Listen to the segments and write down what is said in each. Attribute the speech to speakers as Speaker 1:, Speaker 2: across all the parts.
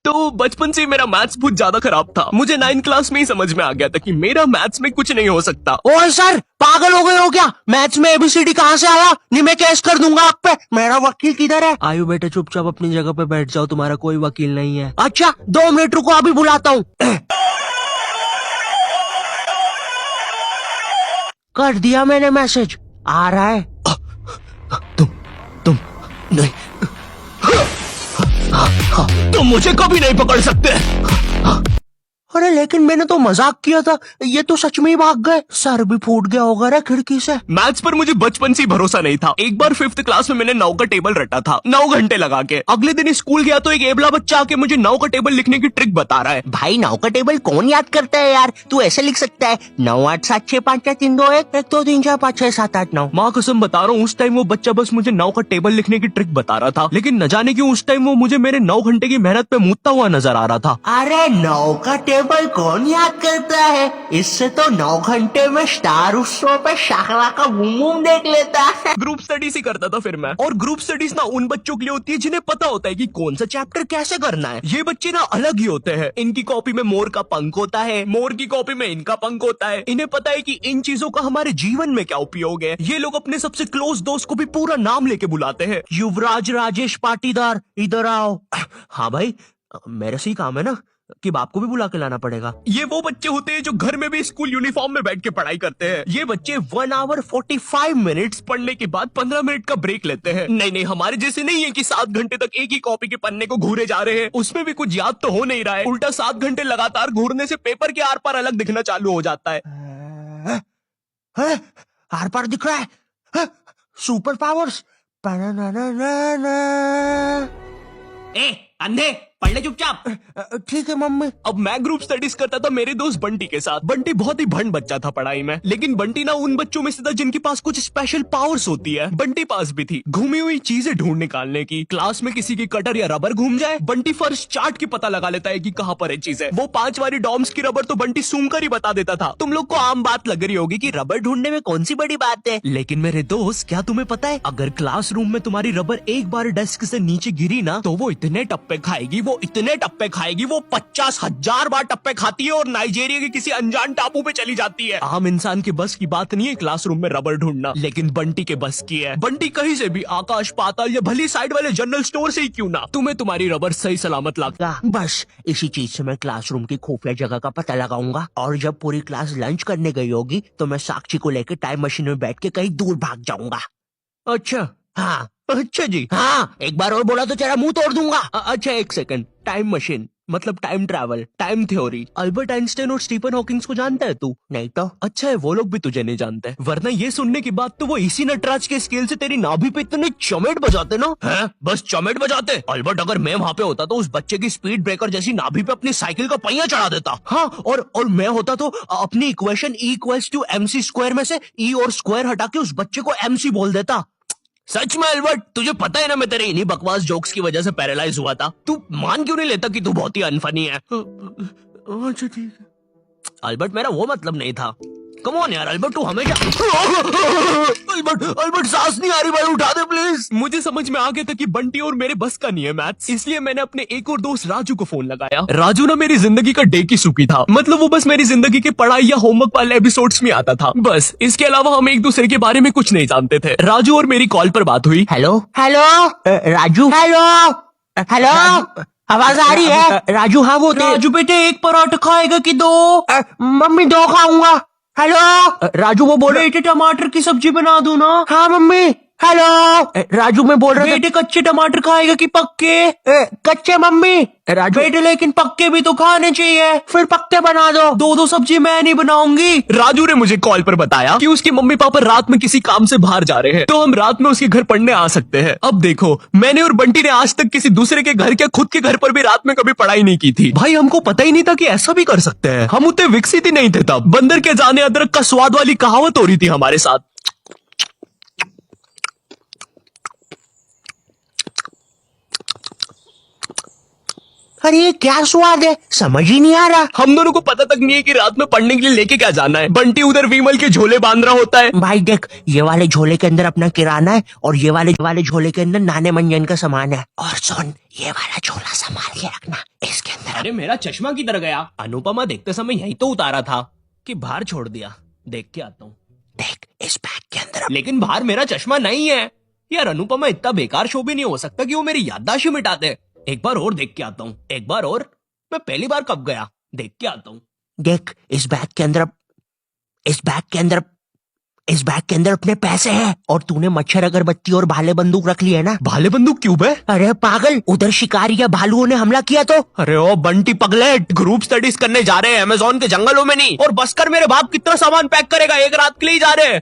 Speaker 1: तो बचपन से ही मेरा मैथ्स बहुत ज्यादा खराब था। मुझे 9th क्लास में ही समझ में आ गया था कि मेरा मैथ्स में कुछ नहीं हो सकता।
Speaker 2: ओए सर, पागल हो गए हो क्या? मैथ्स में एबीसीडी कहाँ से आया? नहीं, मैं केस कर दूंगा आप पे। मेरा वकील किधर है?
Speaker 3: आयु बेटे चुपचाप अपनी जगह पे बैठ जाओ, तुम्हारा कोई वकील नहीं है।
Speaker 2: अच्छा 2 मिनट रुको, अभी बुलाता हूँ। कर दिया मैंने मैसेज, आ रहा है।
Speaker 1: तुम नहीं, तुम मुझे कभी नहीं पकड़ सकते।
Speaker 2: अरे लेकिन मैंने तो मजाक किया था, ये तो सच में ही भाग गए। सर भी फूट गया होगा रे खिड़की से।
Speaker 1: मैथ्स पर मुझे बचपन से ही भरोसा नहीं था। एक बार 5th क्लास में मैंने 9 का टेबल रटा था, 9 घंटे लगा के। अगले दिन स्कूल गया तो एक एबला बच्चा आके मुझे 9 का टेबल लिखने की ट्रिक बता रहा है।
Speaker 2: भाई 9 का टेबल कौन याद करता है यार? तू ऐसे लिख सकता है 9 8 7 6 5 4 3 2 1 1 2 3 4 5 6 7 8 9।
Speaker 1: माँ कसम बता रहा हूँ, उस टाइम वो बच्चा बस मुझे 9 का टेबल लिखने की ट्रिक बता रहा था, लेकिन न जाने क्यों उस टाइम वो मुझे मेरे 9 घंटे की मेहनत पे मूतता हुआ नजर आ रहा था।
Speaker 2: अरे 9 का टेबल कौन याद करता है? इससे तो 9 घंटे में स्टार उत्सव पे शाहरा का बूम देख लेता है।
Speaker 1: ग्रुप स्टडीज ही करता था फिर मैं। और ग्रुप स्टडीज ना उन बच्चों के लिए होती है जिन्हें पता होता है कि कौन सा चैप्टर कैसे करना है। ये बच्चे ना अलग ही होते हैं। इनकी कॉपी में मोर का पंख होता है, मोर की कॉपी में इनका पंख होता है। इन्हें पता है कि इन चीजों का हमारे जीवन में क्या उपयोग है। ये लोग अपने सबसे क्लोज दोस्त को भी पूरा नाम लेके बुलाते हैं।
Speaker 2: युवराज राजेश पाटीदार, इधर आओ।
Speaker 1: हाँ भाई,
Speaker 2: मेरे से ही काम है ना कि बाप को भी बुला के लाना पड़ेगा।
Speaker 1: ये वो बच्चे होते हैं जो घर में भी स्कूल यूनिफॉर्म में बैठ के पढ़ाई करते हैं। ये बच्चे 1 आवर 45 मिनट्स पढ़ने के बाद 15 मिनट का ब्रेक लेते हैं। नहीं, हमारे जैसे नहीं है कि 7 घंटे तक एक ही कॉपी के पन्ने को घूरे जा रहे हैं। उसमें भी कुछ याद तो हो नहीं रहा है। उल्टा 7 घंटे लगातार घूरने से पेपर के आर पार अलग दिखना चालू हो जाता है।
Speaker 2: आर पार दिख रहा है। Super powers.
Speaker 1: ए अंधे, पढ़ ले चुपचाप।
Speaker 2: ठीक है मम्मी।
Speaker 1: अब मैं ग्रुप स्टडीज करता था मेरे दोस्त बंटी के साथ। बंटी बहुत ही भंड बच्चा था पढ़ाई में, लेकिन बंटी ना उन बच्चों में से था जिनके पास कुछ स्पेशल पावर्स होती है। बंटी पास भी थी घूमी हुई चीजें ढूंढ निकालने की। क्लास में किसी की कटर या रबर घूम जाए, बंटी फर्स्ट चार्ट की पता लगा लेता है कि कहाँ पर है चीजें। वो 5 वाली डॉम्स की रबर तो बंटी सूंघ कर ही बता देता था। तुम लोग को आम बात लग रही होगी कि रबर ढूंढने में कौन सी बड़ी बात है, लेकिन मेरे दोस्त क्या तुम्हें पता है, अगर क्लासरूम में तुम्हारी रबर एक बार डेस्क से नीचे गिरी ना तो वो इतने टप्पे खाएगी, वो इतने टप्पे खाएगी, वो 50,000 बार टप्पे खाती है और नाइजीरिया के किसी अनजान टापू पे चली जाती है। आम इंसान के बस की बात नहीं है क्लासरूम में रबर ढूंढना, लेकिन बंटी के बस की है। बंटी कहीं से भी, आकाश पाताल या भली साइड वाले जनरल स्टोर से ही क्यों ना, तुम्हें तुम्हारी रबर सही सलामत लागा।
Speaker 2: बस इसी चीज से मैं क्लासरूम की खुफिया जगह का पता लगाऊंगा, और जब पूरी क्लास लंच करने गई होगी तो मैं साक्षी को लेकर टाइम मशीन में बैठ के कहीं दूर भाग जाऊंगा।
Speaker 1: अच्छा,
Speaker 2: हाँ
Speaker 1: अच्छा जी।
Speaker 2: हाँ, एक बार और बोला तो तेरा मुंह तोड़ दूंगा।
Speaker 1: अच्छा एक सेकंड, टाइम मशीन मतलब time travel, time theory, Albert Einstein और स्टीफन हॉकिंग्स को जानता है तू?
Speaker 2: नहीं तो।
Speaker 1: अच्छा है वो लोग भी तुझे नहीं जानते, वरना ये सुनने के बाद तो वो इसी नटराज के स्केल से तेरी नाभि पे इतने चमेट बजाते ना। हैं? बस चमेट बजाते। अल्बर्ट अगर मैं वहाँ पे होता तो उस बच्चे की स्पीड ब्रेकर जैसी नाभि पे अपनी साइकिल का पहिया चढ़ा देता। हाँ, और मैं होता तो अपनी इक्वेशन E=mc² में से E और स्क्वायर हटा के उस बच्चे को MC बोल देता। सच में अल्बर्ट, तुझे पता है ना मैं तेरे इन्हीं बकवास जोक्स की वजह से पैरालाइज हुआ था। तू मान क्यों नहीं लेता कि तू बहुत ही अनफनी है?
Speaker 2: अच्छा ठीक है।
Speaker 1: अल्बर्ट मेरा वो मतलब नहीं था। कम ऑन यार अल्बर्ट, तू हमेशा अल्बर्ट सांस नहीं आ रही भाई, उठा दे प्लीज। मुझे समझ में आ गया था कि बंटी और मेरे बस का नहीं है मैथ्स, इसलिए मैंने अपने एक और दोस्त राजू को फोन लगाया। राजू ना मेरी जिंदगी का डे की सुखी था, मतलब वो बस मेरी जिंदगी के पढ़ाई या होमवर्क वाले एपिसोड्स में आता था, बस इसके अलावा हम एक दूसरे के बारे में कुछ नहीं जानते थे। राजू और मेरी कॉल पर बात हुई।
Speaker 2: Hello hello Raju, hello hello, आवाज आ रही है? राजू हाँ वो
Speaker 3: राजू बेटे एक पराठा खाएगा कि 2?
Speaker 2: मम्मी 2 खाऊंगा। हेलो
Speaker 3: राजू वो बोल रहे थे टमाटर की सब्जी बना दूं ना?
Speaker 2: हाँ मम्मी। हेलो
Speaker 3: राजू मैं बोल रहा था
Speaker 2: बेटे
Speaker 3: कच्चे टमाटर खाएगा कि पक्के?
Speaker 2: कच्चे मम्मी।
Speaker 3: राजू बेटे लेकिन पक्के भी तो खाने चाहिए।
Speaker 2: फिर पक्के बना दो।
Speaker 3: 2 सब्जी मैं नहीं बनाऊंगी।
Speaker 1: राजू ने मुझे कॉल पर बताया कि उसके मम्मी पापा रात में किसी काम से बाहर जा रहे हैं, तो हम रात में उसके घर पढ़ने आ सकते हैं। अब देखो, मैंने और बंटी ने आज तक किसी दूसरे के घर, क्या खुद के घर पर भी रात में कभी पढ़ाई नहीं की थी। भाई हमको पता ही नहीं था कि ऐसा भी कर सकते हैं। हम उतने विकसित ही नहीं थे तब। बंदर के जाने अदरक का स्वाद वाली कहावत हो रही थी हमारे साथ।
Speaker 2: अरे ये क्या स्वाद है, समझ ही नहीं आ रहा।
Speaker 1: हम दोनों को पता तक नहीं है कि रात में पढ़ने के लिए लेके क्या जाना है। बंटी उधर विमल के झोले बांध रहा होता है।
Speaker 2: भाई देख, ये वाले झोले के अंदर अपना किराना है और ये वाले झोले के अंदर नाने मंजन का सामान है। और सुन, ये वाला झोला संभाल के रखना, इस
Speaker 1: अरे मेरा चश्मा किधर गया? अनुपमा देखते समय यही तो उतारा था कि बाहर छोड़ दिया। देख के आता हूँ।
Speaker 2: देख इस बैग के अंदर।
Speaker 1: लेकिन बाहर मेरा चश्मा नहीं है यार। अनुपमा इतना बेकार शो भी नहीं हो सकता कि वो मेरी याददाश्त ही मिटा दे। एक बार और देख के आता हूँ। एक बार और। मैं पहली बार कब गया? देख के आता हूँ।
Speaker 2: देख इस बैग के अंदर, इस बैग के अंदर, इस बैग के अंदर अपने पैसे हैं। और तूने मच्छर अगरबत्ती और भाले बंदूक रख ली है ना?
Speaker 1: भाले बंदूक क्यों बे?
Speaker 2: अरे पागल, उधर शिकारी या भालुओं ने हमला किया तो?
Speaker 1: अरे ओ बंटी पगलेट, ग्रुप स्टडीज करने जा रहे हैं अमेज़न के जंगलों में नहीं। और बस कर मेरे बाप कितना सामान पैक करेगा? एक रात के लिए जा रहे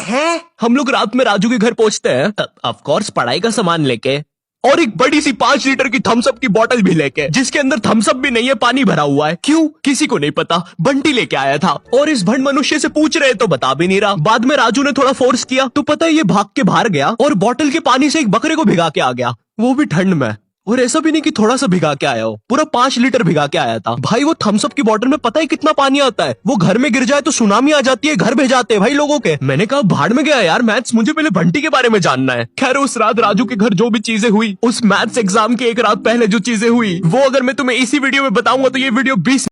Speaker 2: हैं?
Speaker 1: हम लोग रात में राजू के घर पहुंचते हैं, ऑफ कोर्स पढ़ाई का सामान लेके, और एक बड़ी सी 5 लीटर की थम्सअप की बोतल भी लेके, जिसके अंदर थम्सअप भी नहीं है, पानी भरा हुआ है। क्यों? किसी को नहीं पता। बंटी लेके आया था। और इस भंड मनुष्य से पूछ रहे तो बता भी नहीं रहा। बाद में राजू ने थोड़ा फोर्स किया तो पता है ये भाग के बाहर गया और बोतल के पानी से एक बकरे को भिगा के आ गया, वो भी ठंड में। और ऐसा भी नहीं कि थोड़ा सा भिगा के आया हो, पूरा 5 लीटर भिगा के आया था। भाई वो थम्सअप की बोतल में पता है कितना पानी आता है? वो घर में गिर जाए तो सुनामी आ जाती है, घर भेजाते हैं भाई लोगों के। मैंने कहा भाड़ में गया यार मैथ्स, मुझे पहले बंटी के बारे में जानना है। खैर उस रात राजू के घर जो भी चीजें हुई, उस मैथ्स एग्जाम के एक रात पहले जो चीजें हुई, वो अगर मैं तुम्हें इसी वीडियो में बताऊंगा तो ये वीडियो 20